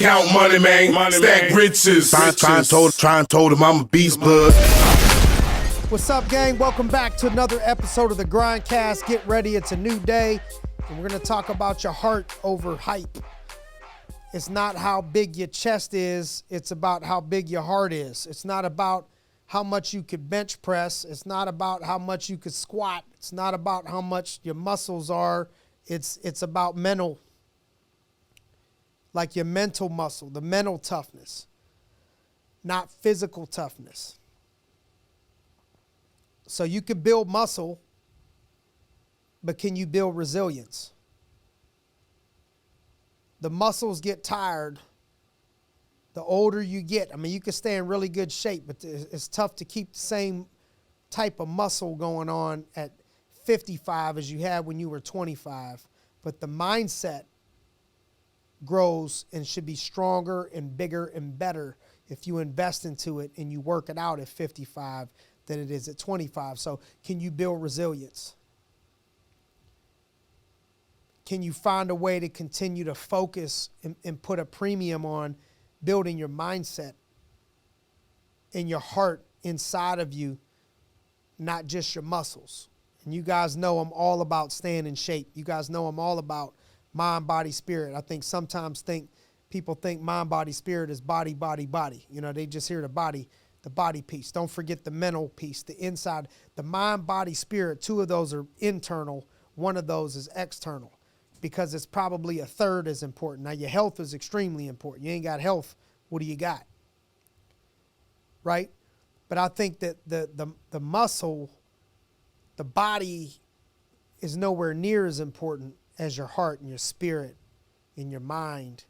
Count money, man. Stack riches. Try and told him I'm a beast blood. What's up, gang? Welcome back to another episode of the GRINDcast. Get ready, it's a new day, and we're gonna talk about your heart over hype. It's not how big your chest is, it's about how big your heart is. It's not about how much you could bench press. It's not about how much you could squat. It's not about how much your muscles are. It's about mental, like your mental muscle, the mental toughness, not physical toughness. So you can build muscle, but can you build resilience? The muscles get tired the older you get. I mean, you can stay in really good shape, but it's tough to keep the same type of muscle going on at 55 as you had when you were 25. But the mindset grows and should be stronger and bigger and better if you invest into it and you work it out at 55 than it is at 25. So can you build resilience? Can you find a way to continue to focus and put a premium on building your mindset and your heart inside of you, not just your muscles? And you guys know I'm all about staying in shape. You guys know I'm all about mind, body, spirit. I think sometimes people think mind, body, spirit is body, body, body. You know, they just hear the body piece. Don't forget the mental piece, the inside. The mind, body, spirit, two of those are internal. One of those is external, because it's probably a third as important. Now, your health is extremely important. You ain't got health, what do you got? Right? But I think that the muscle, the body is nowhere near as important as your heart and your spirit and your mind.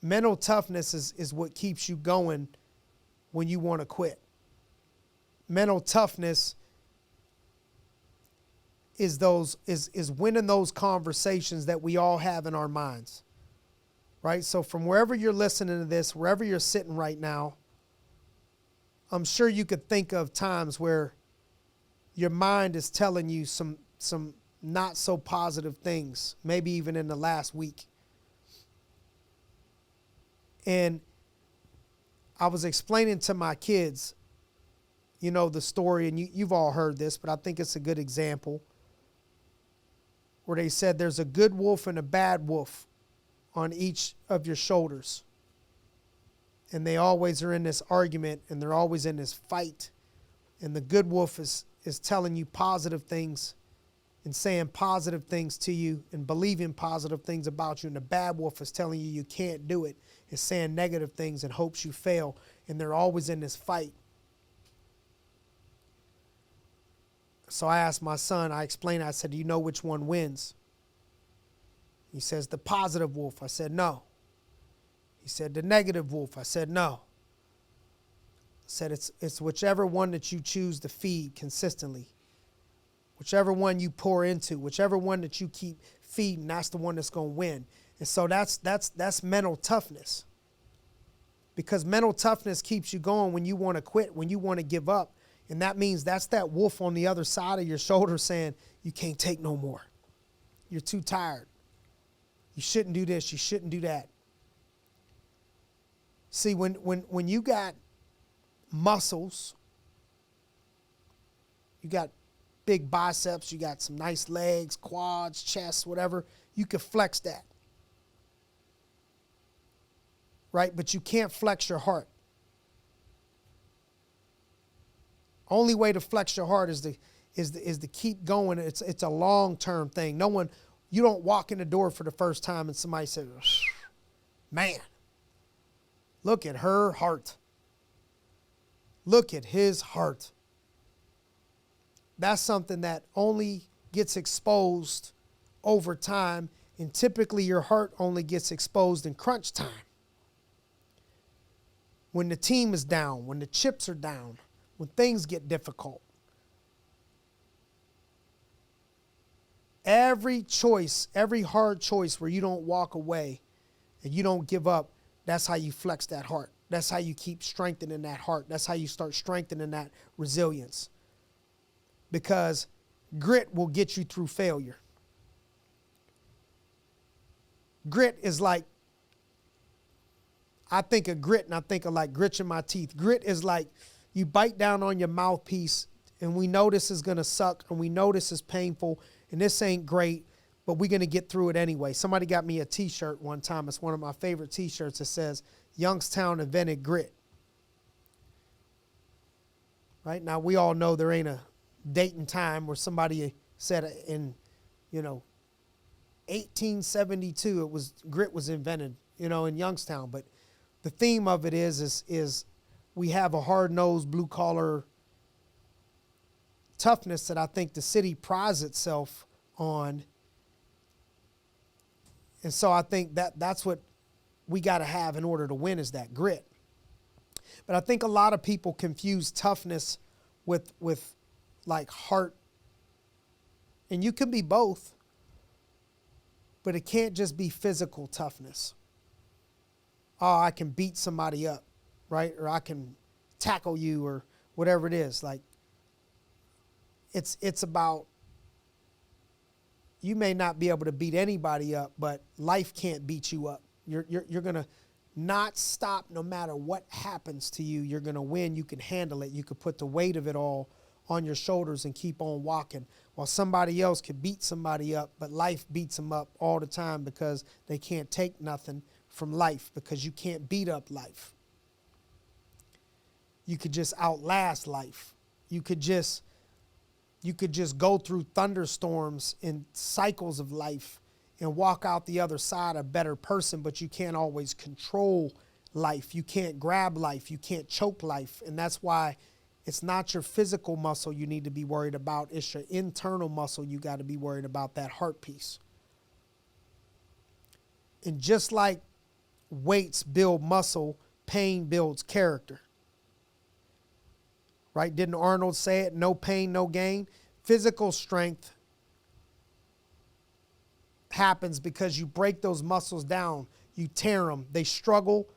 Mental toughness is what keeps you going when you want to quit. Mental toughness is winning those conversations that we all have in our minds, right? So from wherever you're listening to this, wherever you're sitting right now, I'm sure you could think of times where your mind is telling you some not so positive things, maybe even in the last week. And I was explaining to my kids, you know, the story, and you've all heard this, but I think it's a good example, where they said there's a good wolf and a bad wolf on each of your shoulders. And they always are in this argument, and they're always in this fight. And the good wolf is telling you positive things and saying positive things to you and believing positive things about you. And the bad wolf is telling you can't do it. It's saying negative things and hopes you fail. And they're always in this fight. So I asked my son, I explained, I said, do you know which one wins? He says, the positive wolf. I said, no. He said, the negative wolf. I said, no. I said, it's whichever one that you choose to feed consistently. Whichever one you pour into, whichever one that you keep feeding, that's the one that's going to win. And so that's mental toughness. Because mental toughness keeps you going when you want to quit, when you want to give up. And that means that's that wolf on the other side of your shoulder saying, you can't take no more. You're too tired. You shouldn't do this. You shouldn't do that. See, when you got muscles, you got big biceps, you got some nice legs, quads, chest, whatever, you can flex that. Right? But you can't flex your heart. Only way to flex your heart is to keep going. It's a long-term thing. You don't walk in the door for the first time and somebody says, man, look at her heart. Look at his heart. That's something that only gets exposed over time, and typically your heart only gets exposed in crunch time. When the team is down, when the chips are down, when things get difficult. Every choice, every hard choice where you don't walk away and you don't give up, that's how you flex that heart. That's how you keep strengthening that heart. That's how you start strengthening that resilience. Because grit will get you through failure. Grit is like I think of grit, and I think of like grits in my teeth. Grit is like you bite down on your mouthpiece, and we know this is going to suck, and we know this is painful, and this ain't great, but we're going to get through it anyway. Somebody got me a T-shirt one time. It's one of my favorite T-shirts. It says, Youngstown invented grit. Right? Now, we all know there ain't a date and time where somebody said in, 1872, grit was invented, in Youngstown. But the theme of it is we have a hard-nosed, blue-collar toughness that I think the city prides itself on. And so I think that's what we got to have in order to win, is that grit. But I think a lot of people confuse toughness with like heart. And you can be both, but it can't just be physical toughness. Oh, I can beat somebody up, right? Or I can tackle you, or whatever it is. Like, it's about, you may not be able to beat anybody up, but life can't beat you up. You're going to not stop no matter what happens to you. You're going to win. You can handle it. You can put the weight of it all on your shoulders and keep on walking, while somebody else could beat somebody up, but life beats them up all the time because they can't take nothing from life, because you can't beat up life. You could just outlast life. You could just go through thunderstorms and cycles of life and walk out the other side a better person, but you can't always control life. You can't grab life. You can't choke life. And that's why it's not your physical muscle you need to be worried about. It's your internal muscle you got to be worried about, that heart piece. And just like weights build muscle, pain builds character. Right? Didn't Arnold say it? No pain, no gain. Physical strength happens because you break those muscles down. You tear them. They struggle.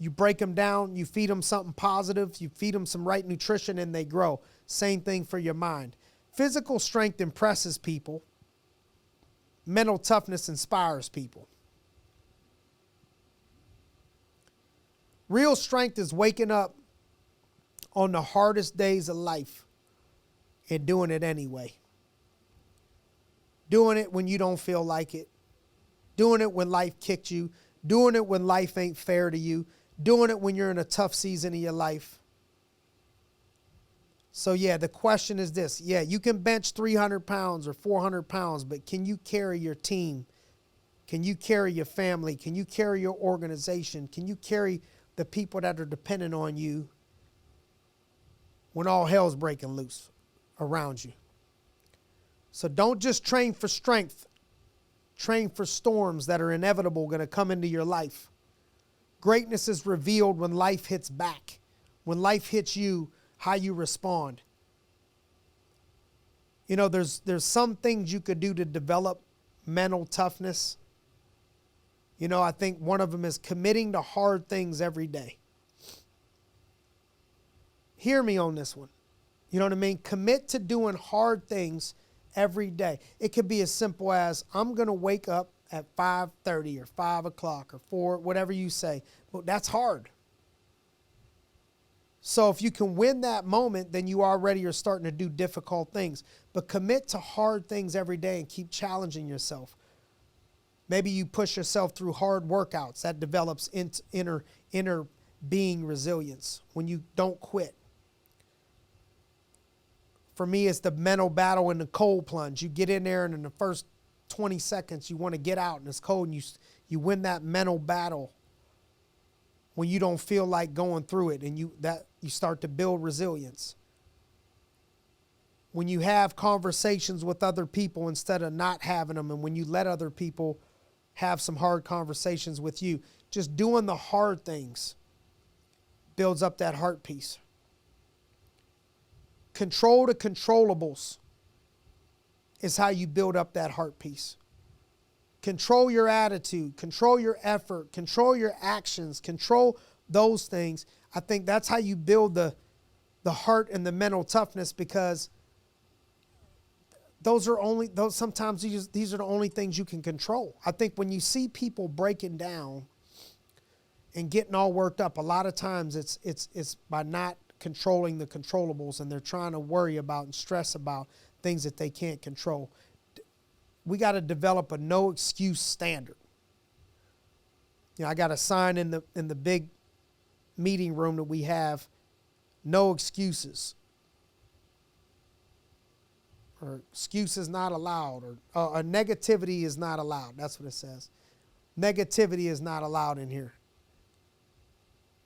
You break them down. You feed them something positive. You feed them some right nutrition, and they grow. Same thing for your mind. Physical strength impresses people. Mental toughness inspires people. Real strength is waking up on the hardest days of life and doing it anyway. Doing it when you don't feel like it. Doing it when life kicked you. Doing it when life ain't fair to you. Doing it when you're in a tough season of your life. So yeah, the question is this. Yeah, you can bench 300 pounds or 400 pounds, but can you carry your team? Can you carry your family? Can you carry your organization? Can you carry the people that are dependent on you when all hell's breaking loose around you? So don't just train for strength. Train for storms that are inevitable going to come into your life. Greatness is revealed when life hits back. When life hits you, how you respond. There's some things you could do to develop mental toughness. I think one of them is committing to hard things every day. Hear me on this one. You know what I mean? Commit to doing hard things every day. It could be as simple as, I'm going to wake up at 5:30 or 5 o'clock or 4, whatever you say. But that's hard. So if you can win that moment, then you already are starting to do difficult things. But commit to hard things every day and keep challenging yourself. Maybe you push yourself through hard workouts. That develops inner being resilience when you don't quit. For me, it's the mental battle in the cold plunge. You get in there, and in the first 20 seconds, you want to get out, and it's cold, and you win that mental battle when you don't feel like going through it, and you start to build resilience. When you have conversations with other people instead of not having them, and when you let other people have some hard conversations with you, just doing the hard things builds up that heart piece. Control the controllables is how you build up that heart piece. Control your attitude, control your effort, control your actions, control those things. I think that's how you build the heart and the mental toughness, because sometimes these are the only things you can control. I think when you see people breaking down and getting all worked up. A lot of times it's by not controlling the controllables, and they're trying to worry about and stress about things that they can't control. We got to develop a no excuse standard. You know, I got a sign in the big meeting room that we have, no excuses, or excuses not allowed, or negativity is not allowed. That's what it says. Negativity is not allowed in here.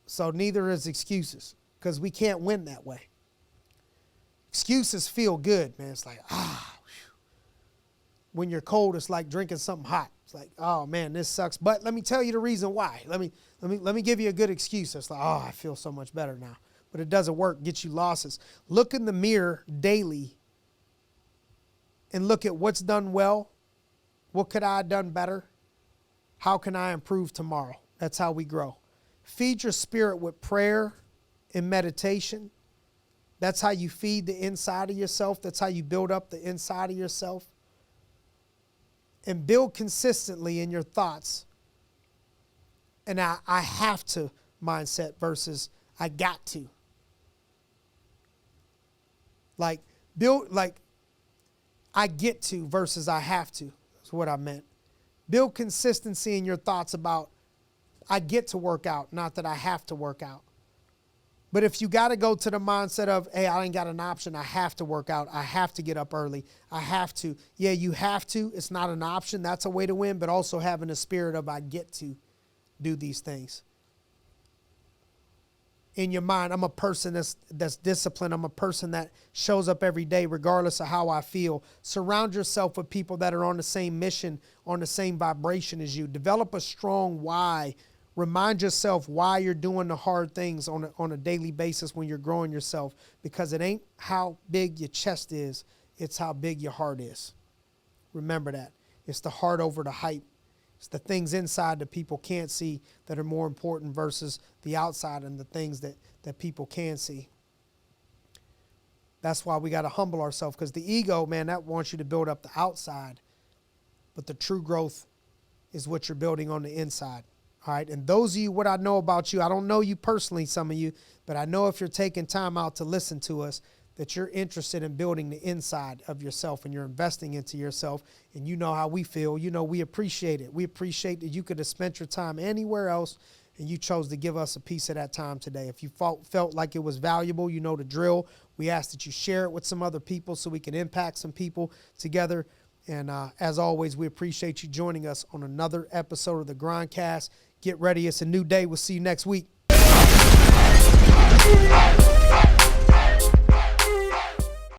So neither is excuses, because we can't win that way. Excuses feel good, man. It's like, when you're cold, it's like drinking something hot. It's like, oh man, this sucks. But let me tell you the reason why. Let me give you a good excuse. It's like, oh, I feel so much better now. But it doesn't work. Get you losses. Look in the mirror daily and look at what's done well. What could I have done better? How can I improve tomorrow? That's how we grow. Feed your spirit with prayer and meditation. That's how you feed the inside of yourself. That's how you build up the inside of yourself. And build consistently in your thoughts. And I have to mindset versus I got to. Like I get to versus I have to. That's what I meant. Build consistency in your thoughts about I get to work out, not that I have to work out. But if you got to go to the mindset of, hey, I ain't got an option. I have to work out. I have to get up early. I have to. Yeah, you have to. It's not an option. That's a way to win, but also having a spirit of I get to do these things. In your mind, I'm a person that's disciplined. I'm a person that shows up every day regardless of how I feel. Surround yourself with people that are on the same mission, on the same vibration as you. Develop a strong why. Remind yourself why you're doing the hard things on a daily basis when you're growing yourself, because it ain't how big your chest is, it's how big your heart is. Remember that. It's the heart over the hype. It's the things inside that people can't see that are more important versus the outside and the things that people can see. That's why we got to humble ourselves, because the ego, man, that wants you to build up the outside, but the true growth is what you're building on the inside. All right, and those of you, what I know about you, I don't know you personally, some of you, but I know if you're taking time out to listen to us, that you're interested in building the inside of yourself and you're investing into yourself, and you know how we feel. You know, we appreciate it. We appreciate that you could have spent your time anywhere else, and you chose to give us a piece of that time today. If you felt like it was valuable, you know the drill. We ask that you share it with some other people so we can impact some people together. And as always, we appreciate you joining us on another episode of the GRINDcast. Get ready. It's a new day. We'll see you next week.